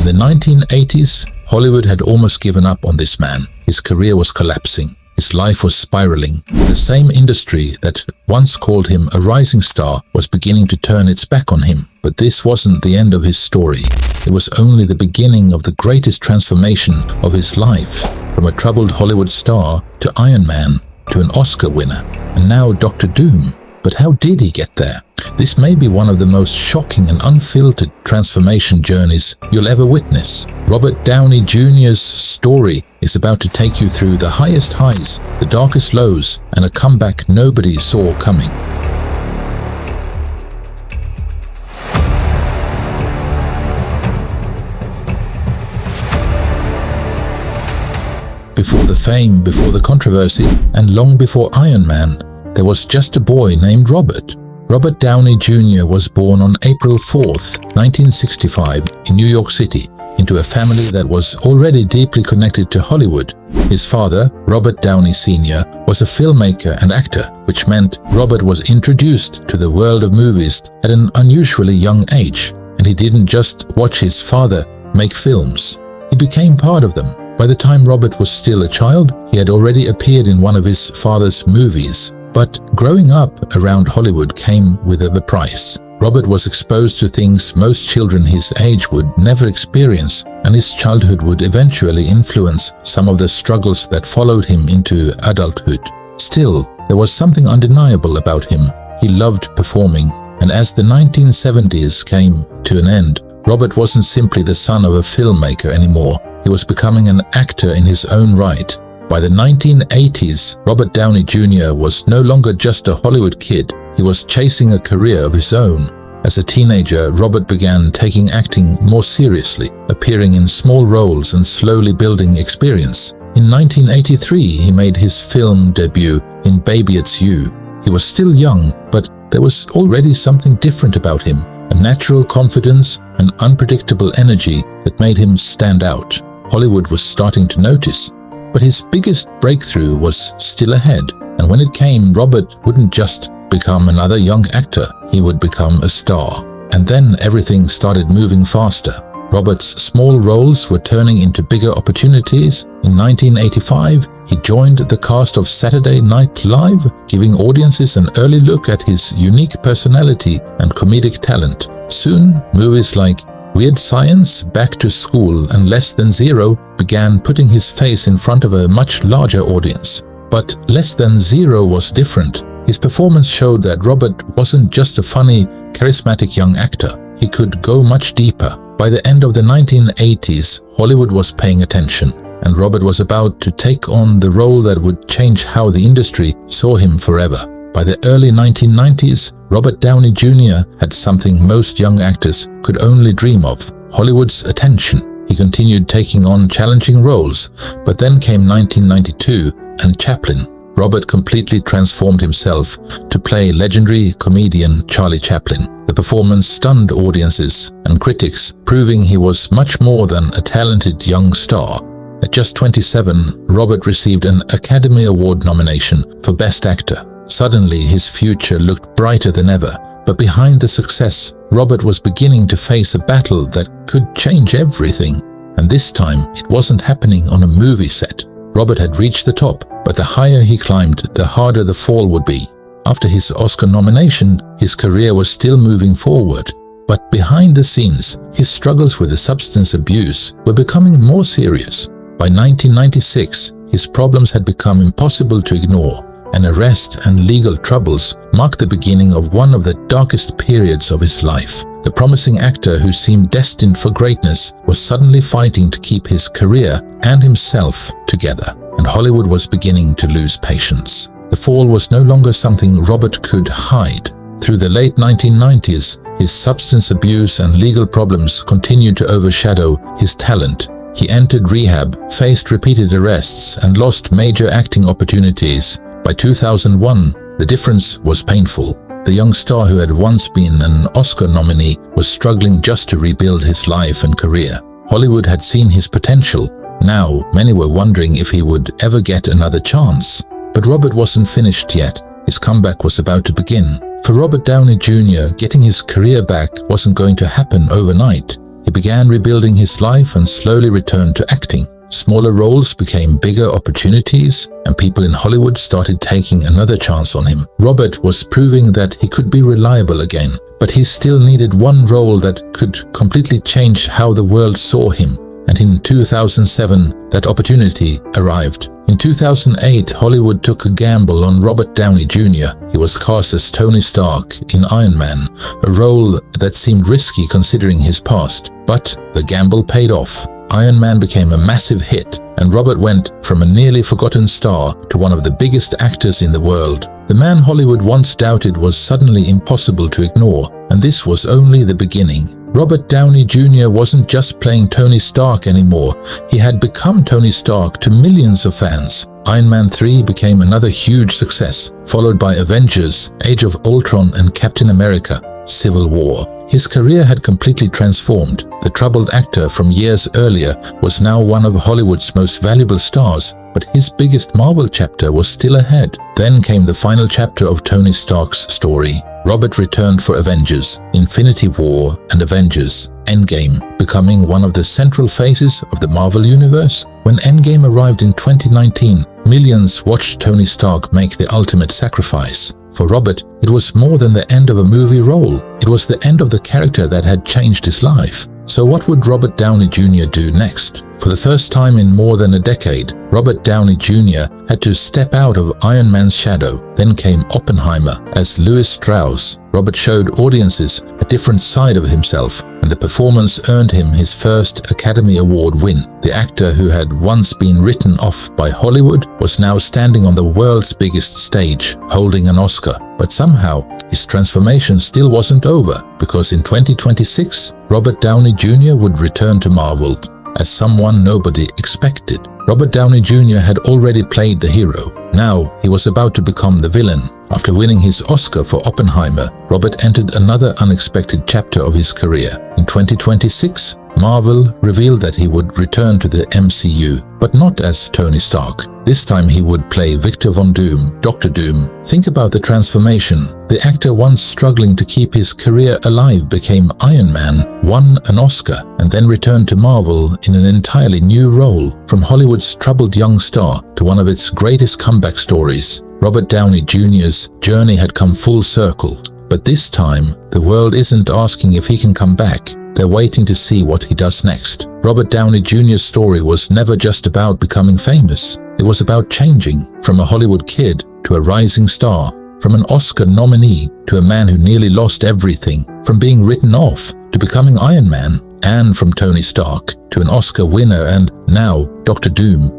the 1980s, Hollywood had almost given up on this man. His career was collapsing. His life was spiraling. The same industry that once called him a rising star was beginning to turn its back on him. But this wasn't the end of his story. It was only the beginning of the greatest transformation of his life, from a troubled Hollywood star to Iron Man to an Oscar winner, and now Dr. Doom. But how did he get there? This may be one of the most shocking and unfiltered transformation journeys you'll ever witness. Robert Downey Jr.'s story is about to take you through the highest highs, the darkest lows, and a comeback nobody saw coming. Before the fame, before the controversy, and long before Iron Man, there was just a boy named Robert. Robert Downey Jr. was born on April 4th, 1965 in New York City, into a family that was already deeply connected to Hollywood. His father, Robert Downey Sr., was a filmmaker and actor, which meant Robert was introduced to the world of movies at an unusually young age. And he didn't just watch his father make films. He became part of them. By the time Robert was still a child, he had already appeared in one of his father's movies. But growing up around Hollywood came with a price. Robert was exposed to things most children his age would never experience, and his childhood would eventually influence some of the struggles that followed him into adulthood. Still, there was something undeniable about him. He loved performing, and as the 1970s came to an end, Robert wasn't simply the son of a filmmaker anymore. He was becoming an actor in his own right. By the 1980s, Robert Downey Jr. was no longer just a Hollywood kid. He was chasing a career of his own. As a teenager, Robert began taking acting more seriously, appearing in small roles and slowly building experience. In 1983, he made his film debut in Baby It's You. He was still young, but there was already something different about him, a natural confidence and unpredictable energy that made him stand out. Hollywood was starting to notice. But his biggest breakthrough was still ahead, and when it came, Robert wouldn't just become another young actor, he would become a star. And then everything started moving faster. Robert's small roles were turning into bigger opportunities. In 1985, he joined the cast of Saturday Night Live, giving audiences an early look at his unique personality and comedic talent. Soon, movies like Weird Science, Back to School, and Less Than Zero began putting his face in front of a much larger audience. But Less Than Zero was different. His performance showed that Robert wasn't just a funny, charismatic young actor. He could go much deeper. By the end of the 1980s, Hollywood was paying attention, and Robert was about to take on the role that would change how the industry saw him forever. By the early 1990s, Robert Downey Jr. had something most young actors could only dream of: Hollywood's attention. He continued taking on challenging roles, but then came 1992 and Chaplin. Robert completely transformed himself to play legendary comedian Charlie Chaplin. The performance stunned audiences and critics, proving he was much more than a talented young star. At just 27, Robert received an Academy Award nomination for Best Actor. Suddenly, his future looked brighter than ever, but behind the success, Robert was beginning to face a battle that could change everything. And this time, it wasn't happening on a movie set. Robert had reached the top, but the higher he climbed, the harder the fall would be. After his Oscar nomination, his career was still moving forward. But behind the scenes, his struggles with the substance abuse were becoming more serious. By 1996, his problems had become impossible to ignore. An arrest and legal troubles marked the beginning of one of the darkest periods of his life. The promising actor who seemed destined for greatness was suddenly fighting to keep his career and himself together, and Hollywood was beginning to lose patience. The fall was no longer something Robert could hide. Through the late 1990s, his substance abuse and legal problems continued to overshadow his talent. He entered rehab, faced repeated arrests, and lost major acting opportunities. By 2001, the difference was painful. The young star who had once been an Oscar nominee was struggling just to rebuild his life and career. Hollywood had seen his potential. Now, many were wondering if he would ever get another chance. But Robert wasn't finished yet. His comeback was about to begin. For Robert Downey Jr., getting his career back wasn't going to happen overnight. he began rebuilding his life and slowly returned to acting. Smaller roles became bigger opportunities, and people in Hollywood started taking another chance on him. Robert was proving that he could be reliable again, but he still needed one role that could completely change how the world saw him. And in 2007, that opportunity arrived. In 2008, Hollywood took a gamble on Robert Downey Jr. He was cast as Tony Stark in Iron Man, a role that seemed risky considering his past. But the gamble paid off. Iron Man became a massive hit, and Robert went from a nearly forgotten star to one of the biggest actors in the world. The man Hollywood once doubted was suddenly impossible to ignore, and this was only the beginning. Robert Downey Jr. wasn't just playing Tony Stark anymore, he had become Tony Stark to millions of fans. Iron Man 3 became another huge success, followed by Avengers, Age of Ultron and Captain America: Civil War. His career had completely transformed. The troubled actor from years earlier was now one of Hollywood's most valuable stars, but his biggest Marvel chapter was still ahead. Then came the final chapter of Tony Stark's story. Robert returned for Avengers, Infinity War and Avengers: Endgame, becoming one of the central phases of the Marvel Universe. When Endgame arrived in 2019, millions watched Tony Stark make the ultimate sacrifice. For Robert, it was more than the end of a movie role. It was the end of the character that had changed his life. So what would Robert Downey Jr. do next? For the first time in more than a decade, Robert Downey Jr. had to step out of Iron Man's shadow. Then came Oppenheimer as Lewis Strauss. Robert showed audiences a different side of himself, and the performance earned him his first Academy Award win. The actor who had once been written off by Hollywood was now standing on the world's biggest stage, holding an Oscar. But somehow, his transformation still wasn't over, because in 2026, Robert Downey Jr. would return to Marvel as someone nobody expected. Robert Downey Jr. had already played the hero. Now he was about to become the villain. After winning his Oscar for Oppenheimer, Robert entered another unexpected chapter of his career. In 2026, Marvel revealed that he would return to the MCU, but not as Tony Stark. This time he would play Victor Von Doom, Dr. Doom. Think about the transformation. The actor once struggling to keep his career alive became Iron Man, won an Oscar, and then returned to Marvel in an entirely new role. From Hollywood's troubled young star to one of its greatest comeback stories, Robert Downey Jr.'s journey had come full circle. But this time, the world isn't asking if he can come back. They're waiting to see what he does next. Robert Downey Jr.'s story was never just about becoming famous. It was about changing from a Hollywood kid to a rising star, from an Oscar nominee to a man who nearly lost everything, from being written off to becoming Iron Man, and from Tony Stark to an Oscar winner and now Dr. Doom.